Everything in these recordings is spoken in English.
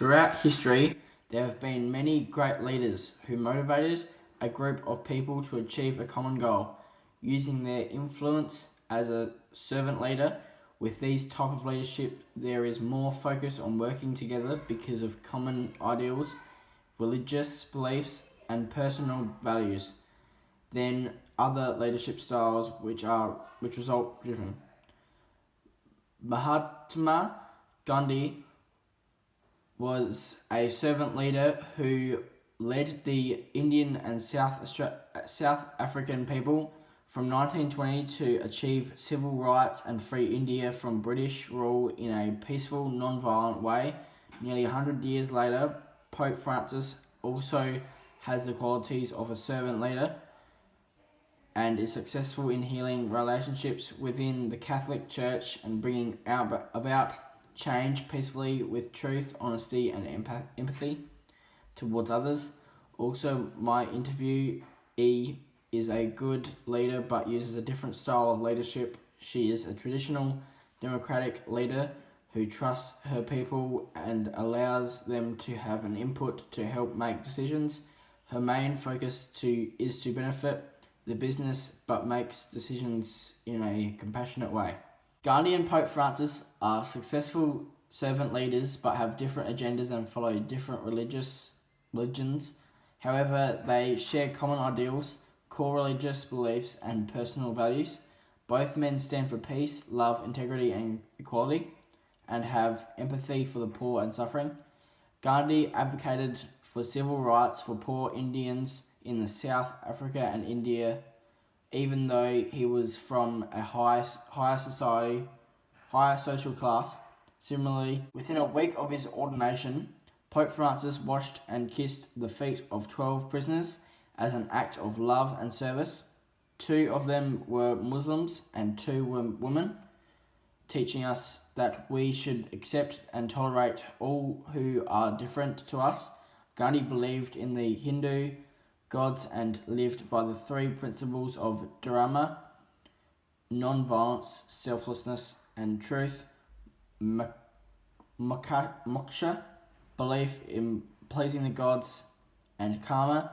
Throughout history, there have been many great leaders who motivated a group of people to achieve a common goal, using their influence as a servant leader. With these type of leadership, there is more focus on working together because of common ideals, religious beliefs, and personal values than other leadership styles which result driven. Mahatma Gandhi was a servant leader who led the Indian and South African people from 1920 to achieve civil rights and free India from British rule in a peaceful, non-violent way. Nearly 100 years later, Pope Francis also has the qualities of a servant leader and is successful in healing relationships within the Catholic Church and bringing about change peacefully with truth, honesty, and empathy towards others. Also, my interviewee is a good leader but uses a different style of leadership. She is a traditional democratic leader who trusts her people and allows them to have an input to help make decisions. Her main focus is to benefit the business but makes decisions in a compassionate way. Gandhi and Pope Francis are successful servant leaders but have different agendas and follow different religions. However, they share common ideals, core religious beliefs, and personal values. Both men stand for peace, love, integrity, and equality, and have empathy for the poor and suffering. Gandhi advocated for civil rights for poor Indians in the South Africa and India, even though he was from a higher social class. Similarly, within a week of his ordination, Pope Francis washed and kissed the feet of 12 prisoners as an act of love and service. 2 of them were Muslims and 2 were women, teaching us that we should accept and tolerate all who are different to us. Gandhi believed in the Hindu gods and lived by the 3 principles of Dharma: non-violence, selflessness, and truth. Moksha, belief in pleasing the gods, and karma,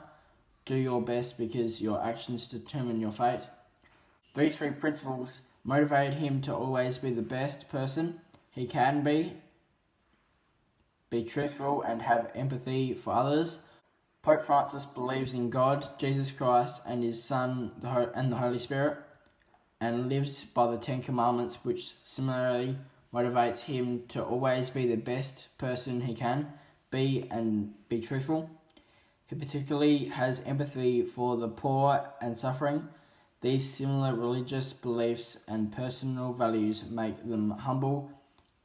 do your best because your actions determine your fate. These 3 principles motivated him to always be the best person he can be truthful, and have empathy for others. Pope Francis believes in God, Jesus Christ, and His Son, and the Holy Spirit, and lives by the 10 Commandments, which similarly motivates him to always be the best person he can be and be truthful. He particularly has empathy for the poor and suffering. These similar religious beliefs and personal values make them humble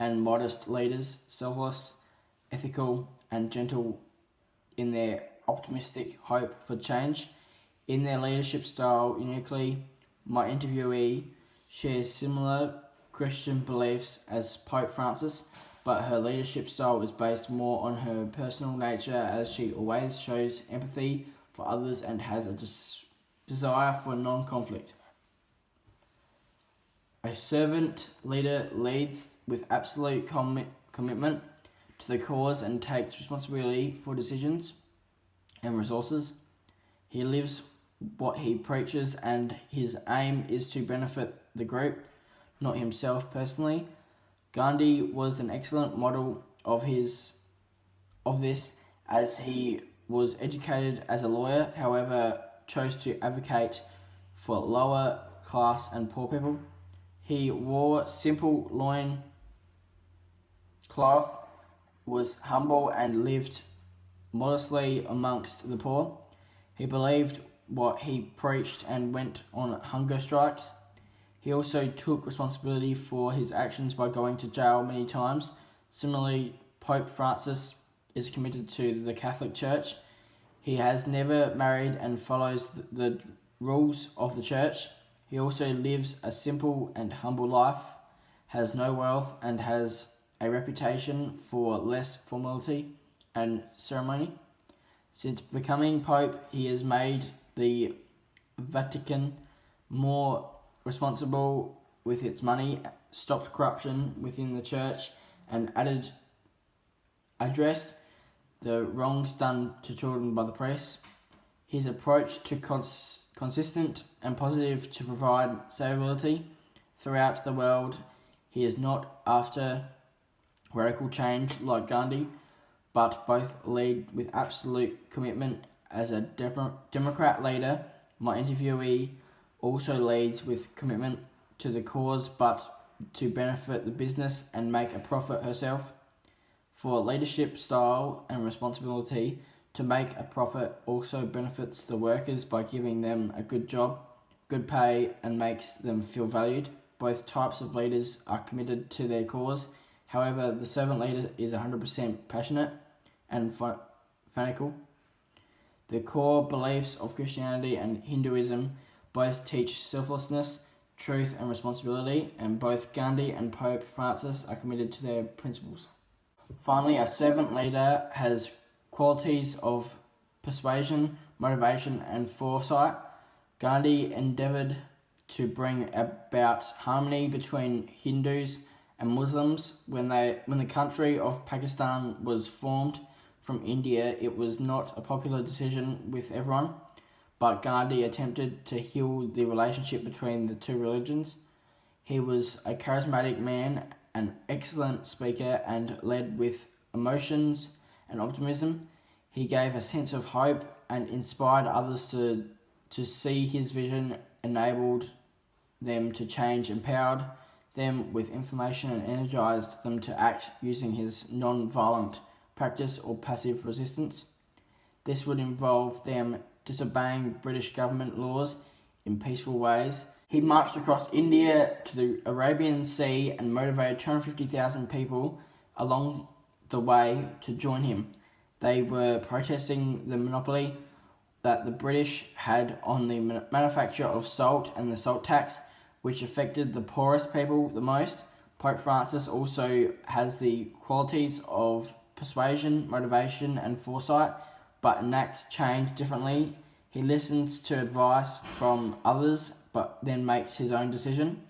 and modest leaders, selfless, ethical, and gentle in their optimistic hope for change. In their leadership style, uniquely, my interviewee shares similar Christian beliefs as Pope Francis, but her leadership style is based more on her personal nature, as she always shows empathy for others and has a desire for non-conflict. A servant leader leads with absolute commitment to the cause and takes responsibility for decisions and resources. He lives what he preaches, and his aim is to benefit the group, not himself personally. Gandhi was an excellent model of this, as he was educated as a lawyer, however chose to advocate for lower class and poor people. He wore simple loin cloth, was humble, and lived modestly amongst the poor. He believed what he preached and went on hunger strikes. He also took responsibility for his actions by going to jail many times. Similarly, Pope Francis is committed to the Catholic Church. He has never married and follows the rules of the Church. He also lives a simple and humble life, has no wealth, and has a reputation for less formality and ceremony. Since becoming Pope, he has made the Vatican more responsible with its money, stopped corruption within the Church, and added addressed the wrongs done to children by the press. His approach to consistent and positive to provide stability throughout the world. He is not after radical change like Gandhi, but both lead with absolute commitment. As a Democrat leader, my interviewee also leads with commitment to the cause, but to benefit the business and make a profit herself. For leadership style and responsibility, to make a profit also benefits the workers by giving them a good job, good pay, and makes them feel valued. Both types of leaders are committed to their cause. However, the servant leader is 100% passionate and fanatical. The core beliefs of Christianity and Hinduism both teach selflessness, truth, and responsibility, and both Gandhi and Pope Francis are committed to their principles. Finally, a servant leader has qualities of persuasion, motivation, and foresight. Gandhi endeavoured to bring about harmony between Hindus and Muslims. When the country of Pakistan was formed from India, it was not a popular decision with everyone, but Gandhi attempted to heal the relationship between the two religions. He was a charismatic man, an excellent speaker, and led with emotions and optimism. He gave a sense of hope and inspired others to see his vision, enabled them to change, empowered them with information, and energized them to act using his non-violent practice or passive resistance. This would involve them disobeying British government laws in peaceful ways. He marched across India to the Arabian Sea and motivated 250,000 people along the way to join him. They were protesting the monopoly that the British had on the manufacture of salt and the salt tax, which affected the poorest people the most. Pope Francis also has the qualities of persuasion, motivation, and foresight, but enacts change differently. He listens to advice from others, but then makes his own decision.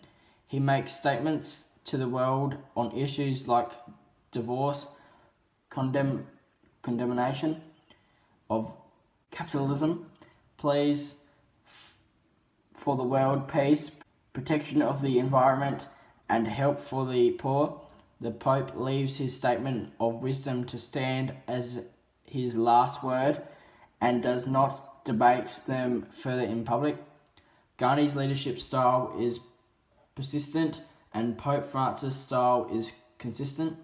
He makes statements to the world on issues like divorce, condemnation of capitalism, pleas for the world peace, protection of the environment, and help for the poor. The Pope leaves his statement of wisdom to stand as his last word and does not debate them further in public. Gandhi's leadership style is persistent and Pope Francis' style is consistent.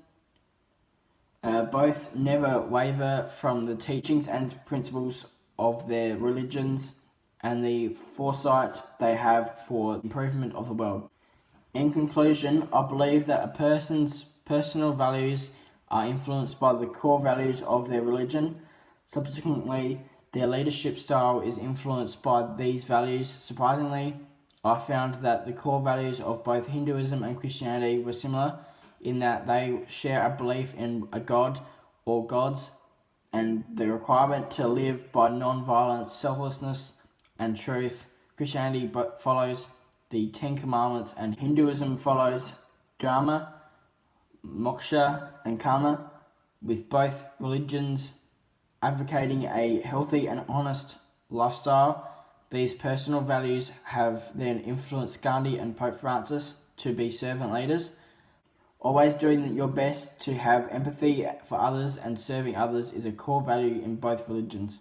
Both never waver from the teachings and principles of their religions and the foresight they have for the improvement of the world. In conclusion, I believe that a person's personal values are influenced by the core values of their religion. Subsequently, their leadership style is influenced by these values. Surprisingly, I found that the core values of both Hinduism and Christianity were similar in that they share a belief in a god or gods and the requirement to live by non-violence, selflessness, and truth. Christianity follows the Ten Commandments and Hinduism follows Dharma, Moksha, and Karma, with both religions advocating a healthy and honest lifestyle. These personal values have then influenced Gandhi and Pope Francis to be servant leaders. Always doing your best to have empathy for others and serving others is a core value in both religions.